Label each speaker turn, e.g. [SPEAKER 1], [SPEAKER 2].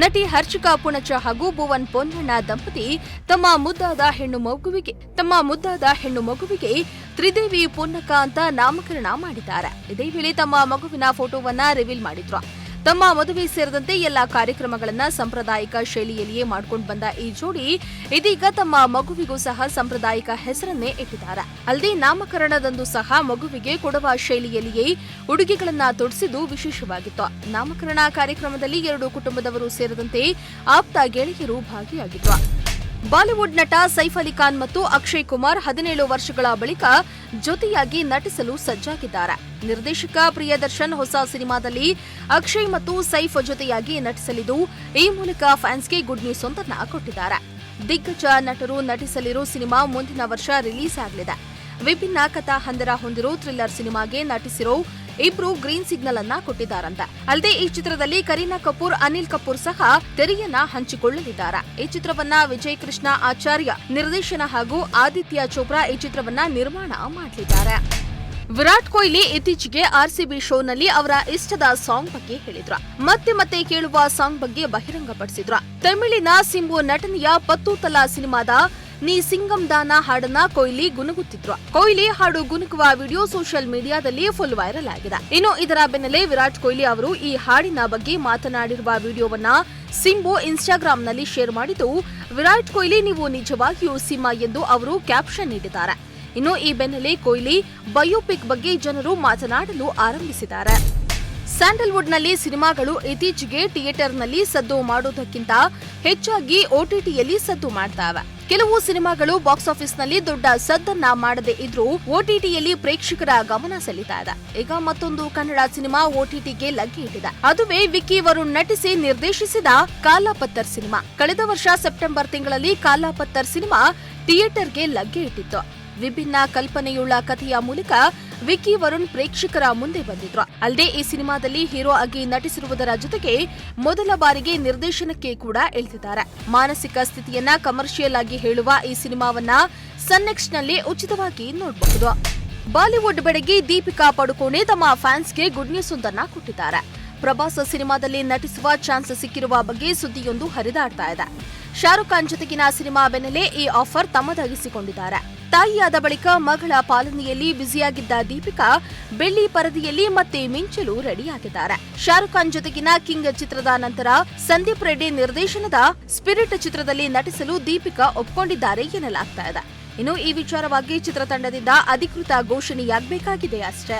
[SPEAKER 1] ನಟಿ ಹರ್ಷಿಕಾ ಪುಣಚ ಹಾಗೂ ಭುವನ್ ಪೊನ್ನಣ್ಣ ದಂಪತಿ ತಮ್ಮ ಮುದ್ದಾದ ಹೆಣ್ಣು ಮಗುವಿಗೆ ತ್ರಿದೇವಿ ಪುನ್ನಕ ಅಂತ ನಾಮಕರಣ ಮಾಡಿದ್ದಾರೆ. ಇದೇ ವೇಳೆ ತಮ್ಮ ಮಗುವಿನ ಫೋಟೋವನ್ನ ರಿವೀಲ್ ಮಾಡಿದ್ರು. ತಮ್ಮ ಮದುವೆ ಸೇರಿದಂತೆ ಎಲ್ಲಾ ಕಾರ್ಯಕ್ರಮಗಳನ್ನ ಸಾಂಪ್ರದಾಯಿಕ ಶೈಲಿಯಲ್ಲಿಯೇ ಮಾಡ್ಕೊಂಡು ಬಂದ ಈ ಜೋಡಿ ಇದೀಗ ತಮ್ಮ ಮಗುವಿಗೂ ಸಹ ಸಾಂಪ್ರದಾಯಿಕ ಹೆಸರನ್ನೇ ಇಟ್ಟಿದ್ದಾರೆ. ಅಲ್ಲದೆ ನಾಮಕರಣದಂದು ಸಹ ಮಗುವಿಗೆ ಕೊಡುವ ಶೈಲಿಯಲ್ಲಿಯೇ ಉಡುಗೆಗಳನ್ನ ತೊಡಿಸಿದ್ದು ವಿಶೇಷವಾಗಿತ್ತು. ನಾಮಕರಣ ಕಾರ್ಯಕ್ರಮದಲ್ಲಿ ಎರಡು ಕುಟುಂಬದವರು ಸೇರಿದಂತೆ ಆಪ್ತ ಗೆಳೆಯರು ಭಾಗಿಯಾಗಿದ್ರು. ಬಾಲಿವುಡ್ ನಟ ಸೈಫ್ ಅಲಿ ಖಾನ್ ಮತ್ತು ಅಕ್ಷಯ್ ಕುಮಾರ್ 17 ವರ್ಷಗಳ ಬಳಿಕ ಜೊತೆಯಾಗಿ ನಟಿಸಲು ಸಜ್ಜಾಗಿದ್ದಾರೆ. ನಿರ್ದೇಶಕ ಪ್ರಿಯದರ್ಶನ್ ಹೊಸ ಸಿನಿಮಾದಲ್ಲಿ ಅಕ್ಷಯ್ ಮತ್ತು ಸೈಫ್ ಜೊತೆಯಾಗಿ ನಟಿಸಲಿದ್ದು, ಈ ಮೂಲಕ ಫ್ಯಾನ್ಸ್ಗೆ ಗುಡ್ ನ್ಯೂಸ್ ಒಂದನ್ನ ಕೊಟ್ಟಿದ್ದಾರೆ. ದಿಗ್ಗಜ ನಟರು ನಟಿಸಲಿರೋ ಸಿನಿಮಾ ಮುಂದಿನ ವರ್ಷ ರಿಲೀಸ್ ಆಗಲಿದೆ. ವಿಭಿನ್ನ ಕಥಾ ಹಂದರ ಹೊಂದಿರೋ ಥ್ರಿಲ್ಲರ್ ಸಿನಿಮಾಗೆ ನಟಿಸಿರೋ ಇಬ್ರು ಗ್ರೀನ್ ಸಿಗ್ನಲ್ ಅನ್ನ ಕೊಟ್ಟಿದ್ದಾರಂತೆ. ಅಲ್ಲದೆ ಈ ಚಿತ್ರದಲ್ಲಿ ಕರೀನಾ ಕಪೂರ್, ಅನಿಲ್ ಕಪೂರ್ ಸಹ ತೆರೆಯನ್ನ ಹಂಚಿಕೊಳ್ಳಲಿದ್ದಾರೆ. ಈ ಚಿತ್ರವನ್ನ ವಿಜಯ್ ಕೃಷ್ಣ ಆಚಾರ್ಯ ನಿರ್ದೇಶನ ಹಾಗೂ ಆದಿತ್ಯ ಚೋಪ್ರಾ ಈ ಚಿತ್ರವನ್ನ ನಿರ್ಮಾಣ ಮಾಡಲಿದ್ದಾರೆ. ವಿರಾಟ್ ಕೊಹ್ಲಿ ಇತ್ತೀಚೆಗೆ ಆರ್ಸಿಬಿ ಶೋನಲ್ಲಿ ಅವರ ಇಷ್ಟದ ಸಾಂಗ್ ಬಗ್ಗೆ ಹೇಳಿದ್ರು. ಮತ್ತೆ ಕೇಳುವ ಸಾಂಗ್ ಬಗ್ಗೆ ಬಹಿರಂಗಪಡಿಸಿದ್ರು. ತಮಿಳಿನ ಸಿಂಬು ನಟನೆಯ ಪತ್ತೂತಲ ಸಿನಿಮಾದ ನೀ ಸಿಂಗಂ ದಾನ ಹಾಡನ್ನ ಕೊಹ್ಲಿ ಗುನುಗುತ್ತಿದ್ರು. ಕೊಹ್ಲಿ ಹಾಡು ಗುನುಗುವ ವಿಡಿಯೋ ಸೋಷಿಯಲ್ ಮೀಡಿಯಾದಲ್ಲಿ ಫುಲ್ ವೈರಲ್ ಆಗಿದೆ. ಇನ್ನು ಇದರ ಬೆನ್ನಲ್ಲೇ ವಿರಾಟ್ ಕೊಹ್ಲಿ ಅವರು ಈ ಹಾಡಿನ ಬಗ್ಗೆ ಮಾತನಾಡಿರುವ ವಿಡಿಯೋವನ್ನ ಸಿಂಬು ಇನ್ಸ್ಟಾಗ್ರಾಂನಲ್ಲಿ ಶೇರ್ ಮಾಡಿದ್ದು, ವಿರಾಟ್ ಕೊಹ್ಲಿ ನೀವು ನಿಜವಾಗಿಯೂ ಸಿಂಹ ಎಂದು ಅವರು ಕ್ಯಾಪ್ಷನ್ ನೀಡಿದ್ದಾರೆ. ಇನ್ನು ಈ ಬೆನ್ನಲ್ಲೇ ಕೊಹ್ಲಿ ಬಯೋಪಿಕ್ ಬಗ್ಗೆ ಜನರು ಮಾತನಾಡಲು ಆರಂಭಿಸಿದ್ದಾರೆ. ಸ್ಯಾಂಡಲ್ವುಡ್ನಲ್ಲಿ ಸಿನಿಮಾಗಳು ಇತ್ತೀಚೆಗೆ ಥಿಯೇಟರ್ನಲ್ಲಿ ಸದ್ದು ಮಾಡೋದಕ್ಕಿಂತ ಹೆಚ್ಚಾಗಿ OTTಯಲ್ಲಿ ಸದ್ದು ಮಾಡ್ತಾವೆ. ಕೆಲವು ಸಿನಿಮಾಗಳು ಬಾಕ್ಸ್ ಆಫೀಸ್ನಲ್ಲಿ ದೊಡ್ಡ ಸದ್ದನ್ನ ಮಾಡದೇ ಇದ್ರೂ OTTಯಲ್ಲಿ ಪ್ರೇಕ್ಷಕರ ಗಮನ ಸೆಳೀತಾ ಇದೆ. ಈಗ ಮತ್ತೊಂದು ಕನ್ನಡ ಸಿನಿಮಾ OTTಗೆ ಲಗ್ಗೆ ಇಟ್ಟಿದೆ. ಅದುವೇ ವಿಕ್ಕಿ ವರುಣ್ ನಟಿಸಿ ನಿರ್ದೇಶಿಸಿದ ಕಾಲಾಪತ್ತರ್ ಸಿನಿಮಾ. ಕಳೆದ ವರ್ಷ ಸೆಪ್ಟೆಂಬರ್ ತಿಂಗಳಲ್ಲಿ ಕಾಲಾಪತ್ತರ್ ಸಿನಿಮಾ ಥಿಯೇಟರ್ಗೆ ಲಗ್ಗೆ ಇಟ್ಟಿತ್ತು. ವಿಭಿನ್ನ ಕಲ್ಪನೆಯುಳ್ಳ ಕಥೆಯ ಮೂಲಕ ವಿಕ್ಕಿ ವರುಣ್ ಪ್ರೇಕ್ಷಕರ ಮುಂದೆ ಬಂದಿದ್ರು. ಅಲ್ಲದೆ ಈ ಸಿನಿಮಾದಲ್ಲಿ ಹೀರೋ ಆಗಿ ನಟಿಸಿರುವುದರ ಜೊತೆಗೆ ಮೊದಲ ಬಾರಿಗೆ ನಿರ್ದೇಶನಕ್ಕೆ ಕೂಡ ಇಳಿದಿದ್ದಾರೆ. ಮಾನಸಿಕ ಸ್ಥಿತಿಯನ್ನ ಕಮರ್ಷಿಯಲ್ ಆಗಿ ಹೇಳುವ ಈ ಸಿನಿಮಾವನ್ನ ಸನ್ನೆಕ್ಸ್ಟ್ನಲ್ಲಿ ಉಚಿತವಾಗಿ ನೋಡಬಹುದು. ಬಾಲಿವುಡ್ ಬೆಡಗಿ ದೀಪಿಕಾ ಪಡುಕೋಣೆ ತಮ್ಮ ಫ್ಯಾನ್ಸ್ಗೆ ಗುಡ್ ನ್ಯೂಸ್ ಒಂದನ್ನ ಕೊಟ್ಟಿದ್ದಾರೆ. ಪ್ರಭಾಸ್ ಸಿನಿಮಾದಲ್ಲಿ ನಟಿಸುವ ಚಾನ್ಸ್ ಸಿಕ್ಕಿರುವ ಬಗ್ಗೆ ಸುದ್ದಿಯೊಂದು ಹರಿದಾಡ್ತಾ ಇದೆ. ಶಾರುಖ್ ಖಾನ್ ಜೊತೆಗಿನ ಸಿನಿಮಾ ಬೆನ್ನಲ್ಲೇ ಈ ಆಫರ್ ತಮ್ಮದಾಗಿಸಿಕೊಂಡಿದ್ದಾರೆ. ತಾಯಿಯಾದ ಬಳಿಕ ಮಗಳ ಪಾಲನೆಯಲ್ಲಿ ಬ್ಯುಸಿಯಾಗಿದ್ದ ದೀಪಿಕಾ ಬೆಳ್ಳಿ ಪರದೆಯಲ್ಲಿ ಮತ್ತೆ ಮಿಂಚಲು ರೆಡಿಯಾಗಿದ್ದಾರೆ. ಶಾರುಖ್ ಖಾನ್ ಜೊತೆಗಿನ ಕಿಂಗ್ ಚಿತ್ರದ ನಂತರ ಸಂದೀಪ್ ರೆಡ್ಡಿ ನಿರ್ದೇಶನದ ಸ್ಪಿರಿಟ್ ಚಿತ್ರದಲ್ಲಿ ನಟಿಸಲು ದೀಪಿಕಾ ಒಪ್ಪಿಕೊಂಡಿದ್ದಾರೆ ಎನ್ನಲಾಗ್ತಾ ಇದೆ. ಇನ್ನು ಈ ವಿಚಾರವಾಗಿ ಚಿತ್ರತಂಡದಿಂದ ಅಧಿಕೃತ ಘೋಷಣೆಯಾಗಬೇಕಾಗಿದೆ ಅಷ್ಟೇ.